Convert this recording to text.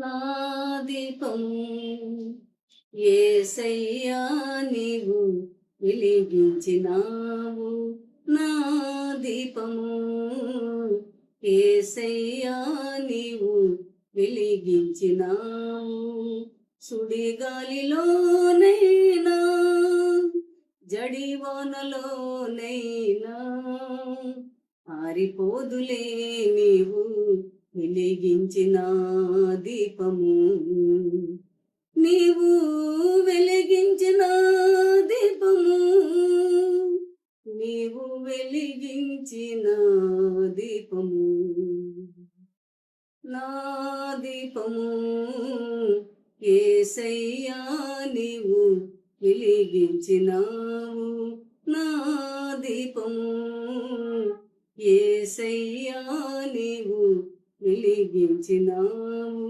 నా దీపము యేసయ్యా నీవు వెలిగించినావు. నా దీపము యేసయ్యా నీవు వెలిగించినావు. సుడిగాలిలోనైనా జడివానలోనైనా ఆరిపోదులే నీవు వెలిగించిన దీపము. నీవు వెలిగించిన దీపము, నీవు వెలిగించిన దీపము. నా దీపము యేసయ్యా నీవు వెలిగించినావు. నా దీపము యేసయ్యా నీవు వెలిగించినావు.